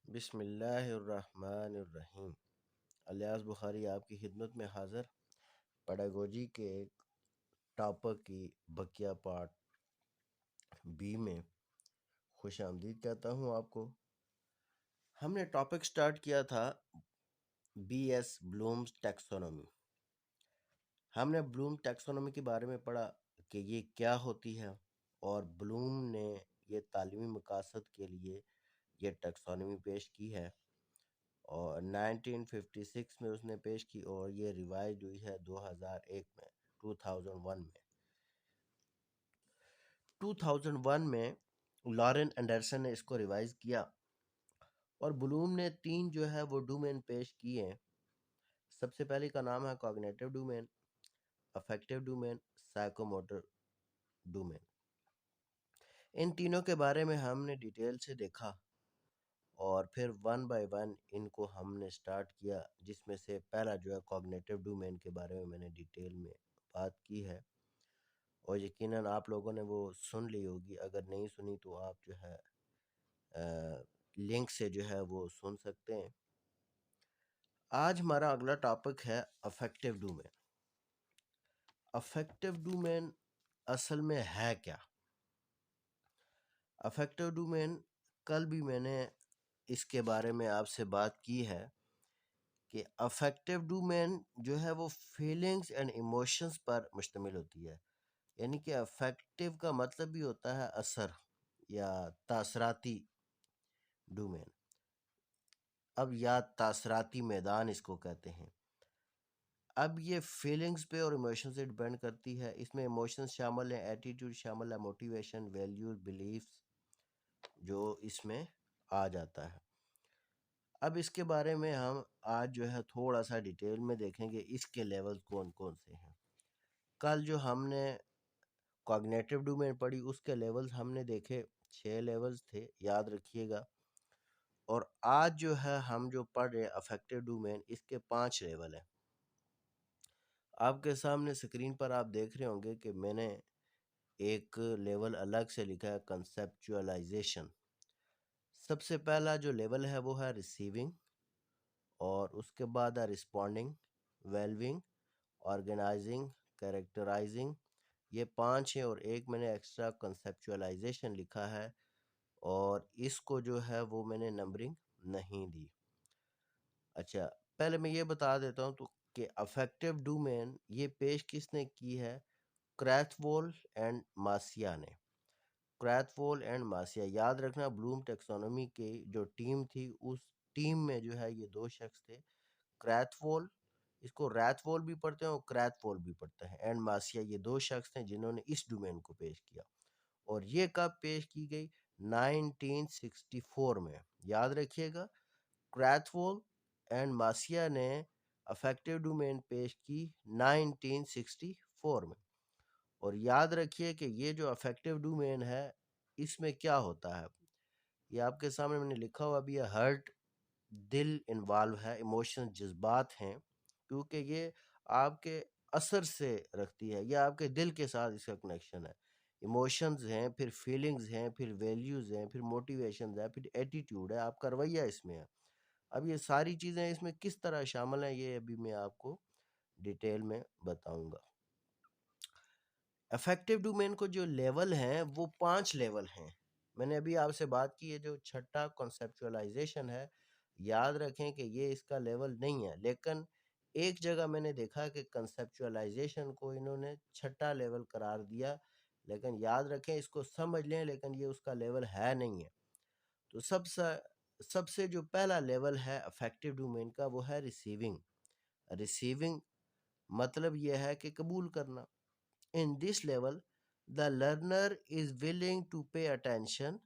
بسم اللہ الرحمن الرحیم۔ الیاس بخاری آپ کی خدمت میں حاضر پیڈاگوجی کے ایک ٹاپک کی بقیہ پارٹ بی میں خوش آمدید کہتا ہوں آپ کو۔ ہم نے ٹاپک سٹارٹ کیا تھا بی ایس بلومز ٹیکسونومی۔ ہم نے بلوم ٹیکسونومی کے بارے میں پڑھا کہ یہ کیا ہوتی ہے، اور بلوم نے یہ تعلیمی مقاصد کے لیے یہ ٹیکسونومی پیش کی ہے، اور 1956 میں اس نے پیش کی، اور یہ ریوائز ہوئی ہے 2001 میں 2001 میں لارن اینڈرسن نے اس کو ریوائز کیا، اور بلوم نے 3 جو ہے وہ ڈومین پیش کیے ہیں۔ سب سے پہلے کا نام ہے cognitive domain, affective domain, psychomotor domain. ان تینوں کے بارے میں ہم نے ڈیٹیل سے دیکھا، اور پھر ون بائی ون ان کو ہم نے سٹارٹ کیا، جس میں سے پہلا جو ہے کوگنیٹو ڈومین کے بارے میں نے ڈیٹیل میں بات کی ہے، اور یقیناً آپ لوگوں نے وہ سن لی ہوگی۔ اگر نہیں سنی تو آپ جو ہے لنک سے جو ہے وہ سن سکتے ہیں۔ آج ہمارا اگلا ٹاپک ہے افیکٹو ڈومین۔ افیکٹو ڈومین اصل میں ہے کیا؟ افیکٹو ڈومین، کل بھی میں نے اس کے بارے میں آپ سے بات کی ہے کہ افیکٹو ڈومین جو ہے وہ فیلنگز اینڈ ایموشنز پر مشتمل ہوتی ہے، یعنی کہ افیکٹو کا مطلب بھی ہوتا ہے اثر یا تاثراتی ڈومین، اب یا تاثراتی میدان اس کو کہتے ہیں۔ اب یہ فیلنگز پہ اور ایموشن سے ڈپینڈ کرتی ہے۔ اس میں ایموشنز شامل ہیں، ایٹیٹیوڈ شامل ہے، موٹیویشن، ویلیوز، بلیفز جو اس میں آ جاتا ہے۔ اب اس کے بارے میں ہم آج جو ہے تھوڑا سا ڈیٹیل میں دیکھیں گے اس کے لیول کون کون سے ہیں۔ کل جو ہم نے کوگنیٹو ڈومین پڑھی اس کے لیولز ہم نے دیکھے 6 لیولز تھے، یاد رکھیے گا۔ اور آج جو ہے ہم جو پڑھ رہے افیکٹو ڈومین، اس کے 5 لیول ہیں۔ آپ کے سامنے سکرین پر آپ دیکھ رہے ہوں گے کہ میں نے ایک لیول الگ سے لکھا ہے، کنسیپچولائزیشن۔ سب سے پہلا جو لیول ہے وہ ہے ریسیونگ، اور اس کے بعد ہے رسپونڈنگ، ویلونگ، آرگنائزنگ، کریکٹرائزنگ۔ یہ 5 ہیں، اور ایک میں نے ایکسٹرا کنسیپچولائزیشن لکھا ہے، اور اس کو جو ہے وہ میں نے نمبرنگ نہیں دی۔ اچھا، پہلے میں یہ بتا دیتا ہوں تو کہ افیکٹو ڈومین یہ پیش کس نے کی ہے؟ کریتھوول اینڈ ماسیا نے۔ کریتھوول اینڈ ماسیا، یاد رکھنا بلوم ٹیکسونومی کی جو ٹیم تھی، اس ٹیم میں جو ہے یہ 2 شخص تھے، کریتھوول، اس کو ریتھوول بھی پڑھتے ہیں اور کریتھوول بھی پڑھتے ہیں، اینڈ ماسیا، یہ 2 شخص ہیں جنہوں نے اس ڈومین کو پیش کیا۔ اور یہ کب پیش کی گئی؟ 1964 میں۔ یاد رکھیے گا، کریتھوول اینڈ ماسیا نے افیکٹو ڈومین پیش کی 1964 میں۔ اور یاد رکھیے کہ یہ جو افیکٹو ڈومین ہے اس میں کیا ہوتا ہے، یہ آپ کے سامنے میں نے لکھا ہوا بھی ہے، ہرٹ، دل انوالو ہے، ایموشن جذبات ہیں، کیونکہ یہ آپ کے اثر سے رکھتی ہے، یہ آپ کے دل کے ساتھ اس کا کنیکشن ہے۔ ایموشنز ہیں، پھر فیلنگز ہیں، پھر ویلیوز ہیں، پھر موٹیویشنز ہیں، پھر ایٹیٹیوڈ ہے، آپ کا رویہ اس میں ہے۔ اب یہ ساری چیزیں اس میں کس طرح شامل ہیں یہ ابھی میں آپ کو ڈیٹیل میں بتاؤں گا۔ افیکٹو ڈومین کو جو لیول ہیں وہ 5 لیول ہیں۔ میں نے ابھی آپ سے بات کی ہے، جو چھٹا کنسیپچولائزیشن ہے، یاد رکھیں کہ یہ اس کا لیول نہیں ہے، لیکن ایک جگہ میں نے دیکھا کہ کنسیپچولائزیشن کو انہوں نے چھٹا لیول قرار دیا، لیکن یاد رکھیں اس کو سمجھ لیں، لیکن یہ اس کا لیول ہے نہیں ہے۔ تو سب سے جو پہلا لیول ہے افیکٹو ڈومین کا وہ ہے ریسیونگ۔ ریسیونگ مطلب یہ ہے کہ قبول کرنا۔ In this level, the learner is willing to pay attention۔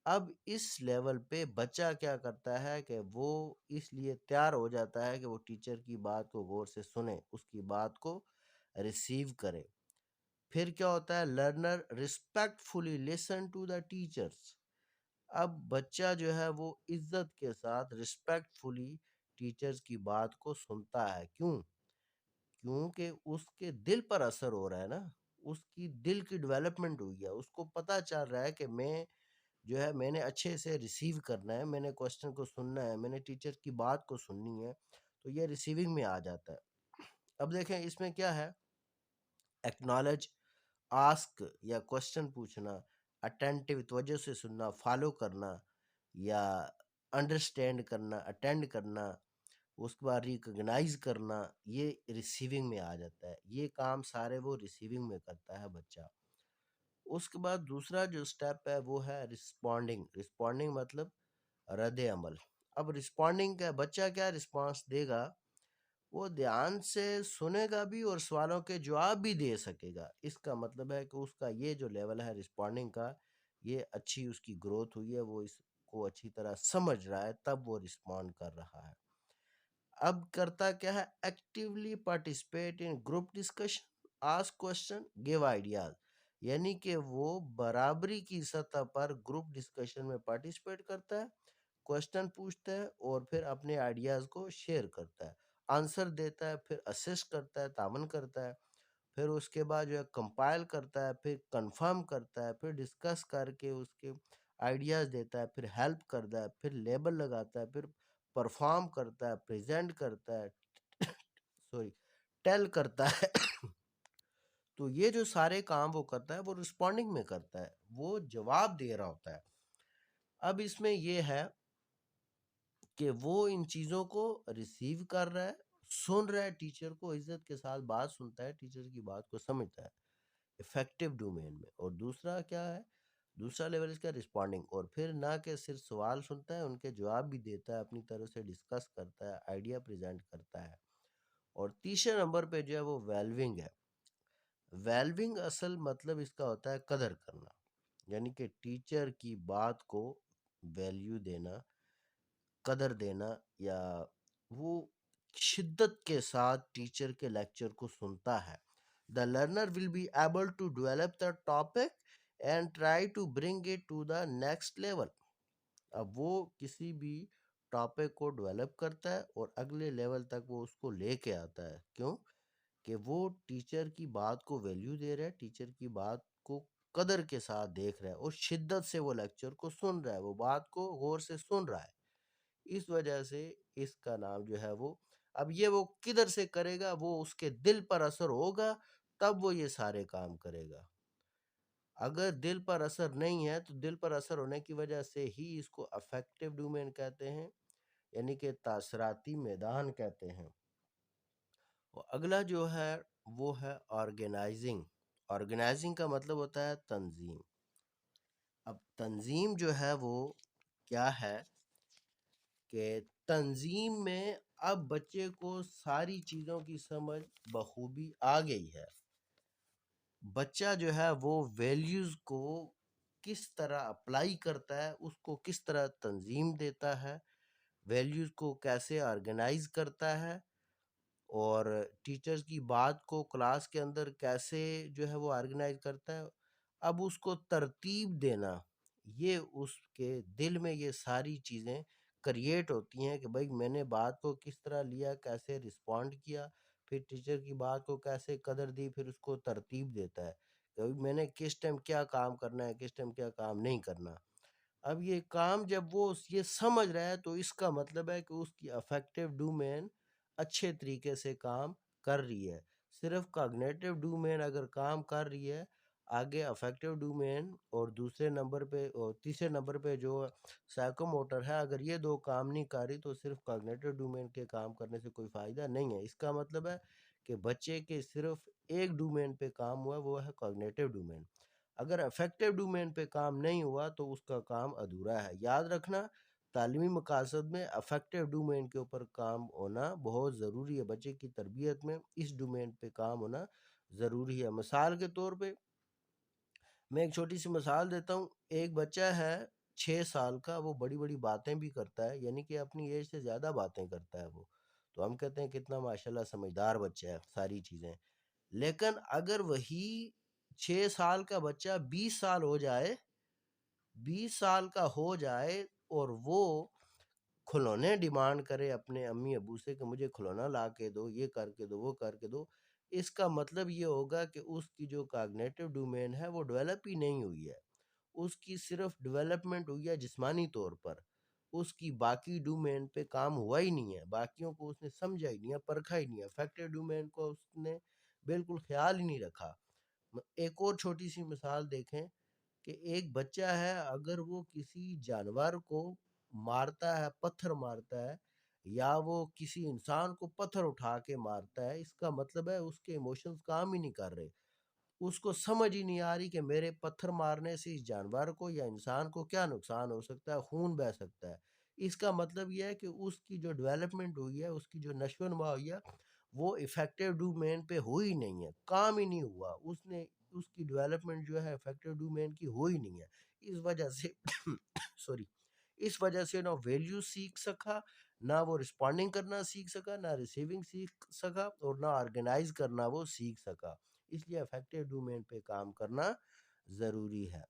اب اس لیول پہ بچہ کیا کرتا ہے کہ وہ اس لیے تیار ہو جاتا ہے کہ وہ ٹیچر کی بات کو غور سے سنے، اس کی بات کو ریسیو کرے۔ پھر کیا ہوتا ہے؟ Learner respectfully listen to the teachers. اب بچہ جو ہے وہ عزت کے ساتھ ریسپیکٹفلی ٹیچرز کی بات کو سنتا ہے۔ کیونکہ اس کے دل پر اثر ہو رہا ہے نا، اس کی دل کی ڈیولپمنٹ ہوئی ہے، اس کو پتہ چل رہا ہے کہ میں جو ہے میں نے اچھے سے ریسیو کرنا ہے، میں نے کوشچن کو سننا ہے، میں نے ٹیچر کی بات کو سننی ہے، تو یہ ریسیونگ میں آ جاتا ہے۔ اب دیکھیں اس میں کیا ہے، ایکنالج، آسک یا کوشچن پوچھنا، اٹینٹیو توجہ سے سننا، فالو کرنا یا انڈرسٹینڈ کرنا، اٹینڈ کرنا، اس کے بعد ریکگنائز کرنا، یہ ریسیونگ میں آ جاتا ہے۔ یہ کام سارے وہ ریسیونگ میں کرتا ہے بچہ۔ اس کے بعد دوسرا جو سٹیپ ہے وہ ہے رسپونڈنگ۔ رسپونڈنگ مطلب رد عمل۔ اب رسپونڈنگ کا بچہ کیا رسپانس دے گا، وہ دھیان سے سنے گا بھی اور سوالوں کے جواب بھی دے سکے گا۔ اس کا مطلب ہے کہ اس کا یہ جو لیول ہے رسپونڈنگ کا، یہ اچھی اس کی گروتھ ہوئی ہے، وہ اس کو اچھی طرح سمجھ رہا ہے، تب وہ رسپونڈ کر رہا ہے۔ اب کرتا کیا ہے، actually participate in group discussion, ask question, give ideas, یعنی کہ وہ برابری کی سطح پر گروپ ڈسکشن میں پارٹیسپیٹ کرتا ہے، کوشچن پوچھتا ہے اور پھر اپنے آئیڈیاز کو شیئر کرتا ہے، آنسر دیتا ہے، پھر اسسٹ کرتا ہے، تعاون کرتا ہے، پھر اس کے بعد جو ہے کمپائل کرتا ہے، پھر کنفرم کرتا ہے، پھر ڈسکس کر کے اس کے آئیڈیاز دیتا ہے، پھر ہیلپ کرتا ہے، پھر لیبل لگاتا ہے، پھر پرفارم کرتا ہے، پریزنٹ کرتا ہے، سوری ٹیل کرتا ہے۔ تو یہ جو سارے کام وہ کرتا ہے وہ رسپونڈنگ میں کرتا ہے، وہ جواب دے رہا ہوتا ہے۔ اب اس میں یہ ہے کہ وہ ان چیزوں کو ریسیو کر رہا ہے، سن رہا ہے، ٹیچر کو عزت کے ساتھ بات سنتا ہے، ٹیچر کی بات کو سمجھتا ہے افیکٹو ڈومین میں۔ اور دوسرا کیا ہے، دوسرا لیول اس کا رسپونڈنگ، اور پھر نہ کہ صرف سوال سنتا ہے، ان کے جواب بھی دیتا ہے، اپنی طرف سے ڈسکس کرتا ہے، آئیڈیا پریزنٹ کرتا ہے۔ اور تیسرے نمبر پہ جو ہے وہ ویلونگ ہے۔ ویلونگ اصل مطلب اس کا ہوتا ہے قدر کرنا، یعنی کہ ٹیچر کی بات کو ویلیو دینا، قدر دینا، یا وہ شدت کے ساتھ ٹیچر کے لیکچر کو سنتا ہے۔ The learner will be able to develop the topic and try to bring it to the next level۔ اب وہ کسی بھی ٹاپک کو ڈیولپ کرتا ہے اور اگلے لیول تک وہ اس کو لے کے آتا ہے۔ کیوں؟ کہ وہ ٹیچر کی بات کو ویلیو دے رہا ہے، ٹیچر کی بات کو قدر کے ساتھ دیکھ رہا ہے، اور شدت سے وہ لیکچر کو سن رہا ہے، وہ بات کو غور سے سن رہا ہے۔ اس وجہ سے اس کا نام جو ہے وہ، اب یہ وہ کدھر سے کرے گا، وہ اس کے دل پر اثر ہوگا تب وہ یہ سارے کام کرے گا۔ اگر دل پر اثر نہیں ہے تو دل پر اثر ہونے کی وجہ سے ہی اس کو افیکٹو ڈومین کہتے ہیں، یعنی کہ تاثراتی میدان کہتے ہیں۔ اور اگلا جو ہے وہ ہے آرگنائزنگ۔ آرگنائزنگ کا مطلب ہوتا ہے تنظیم۔ اب تنظیم جو ہے وہ کیا ہے کہ تنظیم میں اب بچے کو ساری چیزوں کی سمجھ بخوبی آ گئی ہے۔ بچہ جو ہے وہ ویلیوز کو کس طرح اپلائی کرتا ہے، اس کو کس طرح تنظیم دیتا ہے، ویلیوز کو کیسے آرگنائز کرتا ہے، اور ٹیچرز کی بات کو کلاس کے اندر کیسے جو ہے وہ آرگنائز کرتا ہے۔ اب اس کو ترتیب دینا، یہ اس کے دل میں یہ ساری چیزیں کریٹ ہوتی ہیں کہ بھائی میں نے بات کو کس طرح لیا، کیسے رسپونڈ کیا، پھر ٹیچر کی بات کو کیسے قدر دی، پھر اس کو ترتیب دیتا ہے کہ بھائی میں نے کس ٹائم کیا کام کرنا ہے، کس ٹائم کیا کام نہیں کرنا۔ اب یہ کام جب وہ یہ سمجھ رہا ہے تو اس کا مطلب ہے کہ اس کی افیکٹو ڈومین اچھے طریقے سے کام کر رہی ہے۔ صرف کاگنیٹو ڈومین اگر کام کر رہی ہے، آگے افیکٹو ڈومین اور دوسرے نمبر پہ اور تیسرے نمبر پہ جو سائیکو موٹر ہے، اگر یہ دو کام نہیں کر رہی تو صرف کاگنیٹو ڈومین کے کام کرنے سے کوئی فائدہ نہیں ہے۔ اس کا مطلب ہے کہ بچے کے صرف ایک ڈومین پہ کام ہوا، وہ ہے کاگنیٹو ڈومین۔ اگر افیکٹو ڈومین پہ کام نہیں ہوا تو اس کا کام ادھورا ہے۔ یاد رکھنا، تعلیمی مقاصد میں افیکٹو ڈومین کے اوپر کام ہونا بہت ضروری ہے۔ بچے کی تربیت میں اس ڈومین پہ کام ہونا ضروری ہے۔ مثال کے طور پہ میں ایک چھوٹی سی مثال دیتا ہوں۔ ایک بچہ ہے 6 سال کا، وہ بڑی بڑی باتیں بھی کرتا ہے، یعنی کہ اپنی ایج سے زیادہ باتیں کرتا ہے وہ، تو ہم کہتے ہیں کتنا ماشاءاللہ سمجھدار بچہ ہے، ساری چیزیں۔ لیکن اگر وہی 6 سال کا بچہ 20 سال ہو جائے، 20 سال کا ہو جائے اور وہ کھلونے ڈیمانڈ کرے اپنے امی ابو سے کہ مجھے کھلونا لا کے دو، یہ کر کے دو، وہ کر کے دو، اس کا مطلب یہ ہوگا کہ اس کی جو کاگنیٹو ڈومین ہے وہ ڈیولپ ہی نہیں ہوئی ہے۔ اس کی صرف ڈیولپمنٹ ہوئی ہے جسمانی طور پر، اس کی باقی ڈومین پہ کام ہوا ہی نہیں ہے، باقیوں کو اس نے سمجھا ہی نہیں ہے، پرکھا ہی نہیں ہے، افیکٹو ڈومین کو اس نے بالکل خیال ہی نہیں رکھا۔ ایک اور چھوٹی سی مثال دیکھیں کہ ایک بچہ ہے، اگر وہ کسی جانور کو مارتا ہے، پتھر مارتا ہے، یا وہ کسی انسان کو پتھر اٹھا کے مارتا ہے، اس کا مطلب ہے اس کے ایموشنز کام ہی نہیں کر رہے، اس کو سمجھ ہی نہیں آ رہی کہ میرے پتھر مارنے سے اس جانور کو یا انسان کو کیا نقصان ہو سکتا ہے، خون بہہ سکتا ہے۔ اس کا مطلب یہ ہے کہ اس کی جو ڈیولپمنٹ ہوئی ہے، اس کی جو نشو و نما ہوئی ہے، وہ افیکٹو ڈومین پہ ہوئی نہیں ہے، کام ہی نہیں ہوا، اس کی ڈیولپمنٹ جو ہے افیکٹو ڈومین کی ہوئی نہیں ہے۔ اس وجہ سے سوری، اس وجہ سے نہ ویلیو سیکھ سکا، نہ وہ رسپونڈنگ کرنا سیکھ سکا، نہ ریسیونگ سیکھ سکا، اور نہ آرگنائز کرنا وہ سیکھ سکا۔ اس لیے افیکٹو ڈومین پہ کام کرنا ضروری ہے۔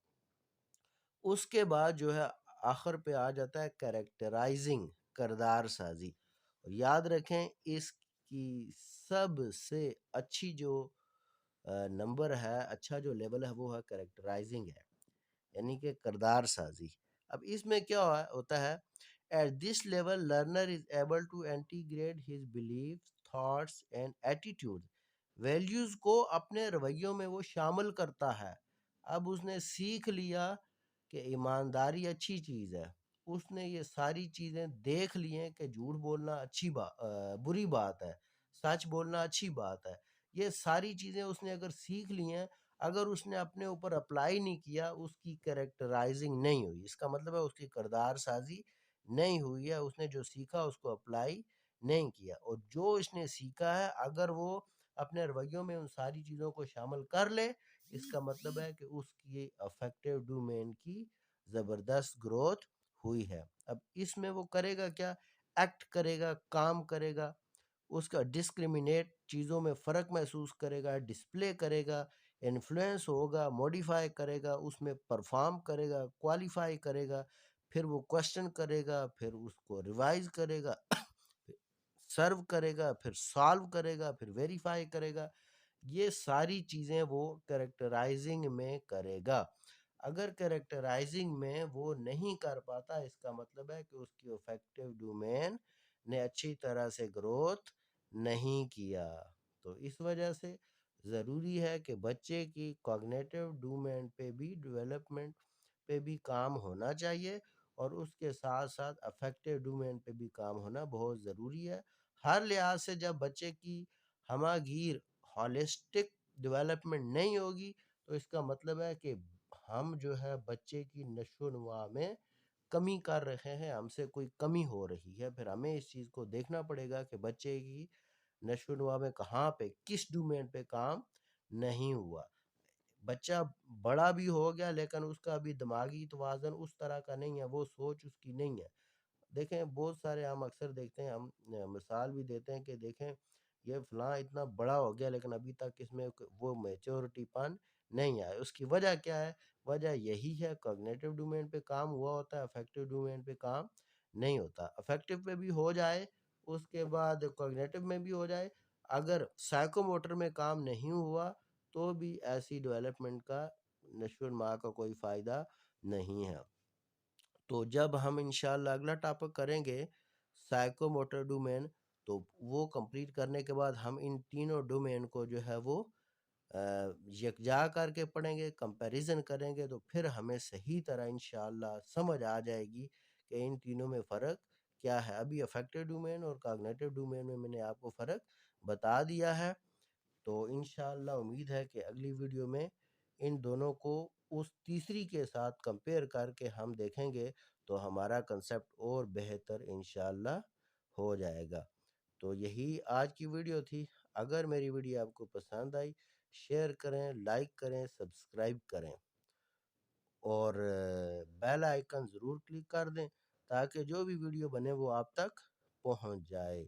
اس کے بعد جو ہے آخر پہ آ جاتا ہے کریکٹرائزنگ، کردار سازی۔ اور یاد رکھیں اس کی سب سے اچھی جو نمبر ہے، اچھا جو لیول ہے، وہ ہے کریکٹرائزنگ ہے، یعنی کہ کردار سازی۔ اب اس میں کیا ہوتا ہے، at this level learner is able to integrate his beliefs, thoughts and attitude, values کو اپنے رویوں میں وہ شامل کرتا ہے۔ اب اس نے سیکھ لیا کہ ایمانداری اچھی چیز ہے، اس نے یہ ساری چیزیں دیکھ لی ہیں کہ جھوٹ بولنا بری بات ہے، سچ بولنا اچھی بات ہے، یہ ساری چیزیں اس نے اگر سیکھ لی ہیں، اگر اس نے اپنے اوپر اپلائی نہیں کیا، اس کی کریکٹرائزنگ نہیں ہوئی، اس کا مطلب ہے اس کی کردار سازی نہیں ہوئی ہے، اس نے جو سیکھا اس کو اپلائی نہیں کیا۔ اور جو اس نے سیکھا ہے اگر وہ اپنے رویوں میں ان ساری چیزوں کو شامل کر لے، اس کا مطلب ہے کہ اس کی افیکٹو ڈومین کی زبردست گروتھ ہوئی ہے۔ اب اس میں وہ کرے گا کیا، ایکٹ کرے گا، کام کرے گا، اس کا ڈسکریمنیٹ چیزوں میں فرق محسوس کرے گا، ڈسپلے کرے گا، انفلوئنس ہوگا، موڈیفائی کرے گا، اس میں پرفارم کرے گا، کوالیفائی کرے گا، پھر وہ کوشچن کرے گا، پھر اس کو ریوائز کرے گا، سرو کرے گا، پھر سالو کرے گا، پھر ویریفائی کرے گا۔ یہ ساری چیزیں وہ کریکٹرائزنگ میں کرے گا۔ اگر کریکٹرائزنگ میں وہ نہیں کر پاتا، اس کا مطلب ہے کہ اس کی افیکٹو ڈومین نے اچھی طرح سے گروتھ نہیں کیا۔ تو اس وجہ سے ضروری ہے کہ بچے کی کوگنیٹو ڈومین پہ بھی، ڈیولپمنٹ پہ بھی کام ہونا چاہیے، اور اس کے ساتھ ساتھ افیکٹو ڈومین پہ بھی کام ہونا بہت ضروری ہے۔ ہر لحاظ سے جب بچے کی ہمہ گیر ہالسٹک ڈیولپمنٹ نہیں ہوگی، تو اس کا مطلب ہے کہ ہم جو ہے بچے کی نشو و نما میں کمی کر رہے ہیں، ہم سے کوئی کمی ہو رہی ہے۔ پھر ہمیں اس چیز کو دیکھنا پڑے گا کہ بچے کی نشو و نما میں کہاں پہ، کس ڈومین پہ کام نہیں ہوا۔ بچہ بڑا بھی ہو گیا لیکن اس کا بھی دماغی توازن اس طرح کا نہیں ہے، وہ سوچ اس کی نہیں ہے۔ دیکھیں بہت سارے ہم اکثر دیکھتے ہیں، ہم مثال بھی دیتے ہیں کہ دیکھیں یہ فلاں اتنا بڑا ہو گیا لیکن ابھی تک اس میں وہ میچورٹی پن نہیں آئے۔ اس کی وجہ کیا ہے؟ وجہ یہی ہے، کوگنیٹو ڈومین پہ کام ہوا ہوتا ہے، افیکٹو ڈومین پہ کام نہیں ہوتا۔ افیکٹو پہ بھی ہو جائے، اس کے بعد کوگنیٹو میں بھی ہو جائے، اگر سائیکو موٹر میں کام نہیں ہوا تو بھی ایسی ڈیولپمنٹ کا، نشو و نما کا کوئی فائدہ نہیں ہے۔ تو جب ہم انشاءاللہ اگلا ٹاپک کریں گے سائیکو موٹر ڈومین، تو وہ کمپلیٹ کرنے کے بعد ہم ان تینوں ڈومین کو جو ہے وہ یکجا کر کے پڑھیں گے، کمپیریزن کریں گے، تو پھر ہمیں صحیح طرح انشاءاللہ سمجھ آ جائے گی کہ ان تینوں میں فرق کیا ہے۔ ابھی افیکٹو ڈومین اور کوگنیٹو ڈومین میں نے آپ کو فرق بتا دیا ہے۔ تو انشاءاللہ امید ہے کہ اگلی ویڈیو میں ان دونوں کو اس تیسری کے ساتھ کمپیئر کر کے ہم دیکھیں گے، تو ہمارا کنسپٹ اور بہتر انشاءاللہ ہو جائے گا۔ تو یہی آج کی ویڈیو تھی۔ اگر میری ویڈیو آپ کو پسند آئی، شیئر کریں، لائک کریں، سبسکرائب کریں، اور بیل آئیکن ضرور کلک کر دیں تاکہ جو بھی ویڈیو بنے وہ آپ تک پہنچ جائے،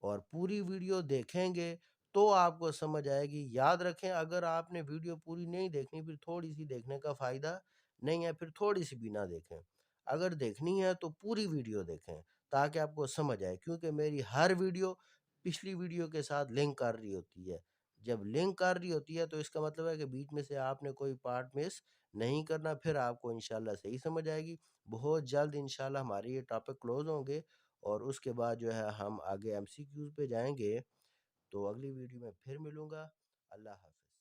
اور پوری ویڈیو دیکھیں گے تو آپ کو سمجھ آئے گی۔ یاد رکھیں اگر آپ نے ویڈیو پوری نہیں دیکھنی، پھر تھوڑی سی دیکھنے کا فائدہ نہیں ہے، پھر تھوڑی سی بھی نہ دیکھیں۔ اگر دیکھنی ہے تو پوری ویڈیو دیکھیں تاکہ آپ کو سمجھ آئے، کیونکہ میری ہر ویڈیو پچھلی ویڈیو کے ساتھ لنک کر رہی ہوتی ہے۔ جب لنک کر رہی ہوتی ہے تو اس کا مطلب ہے کہ بیچ میں سے آپ نے کوئی پارٹ مس نہیں کرنا، پھر آپ کو انشاءاللہ صحیح سمجھ آئے گی۔ بہت جلد انشاءاللہ ہماری یہ ٹاپک کلوز ہوں گے، اور اس کے بعد جو ہے ہم آگے ایم سی کیوز پہ جائیں گے۔ تو اگلی ویڈیو میں پھر ملوں گا۔ اللہ حافظ۔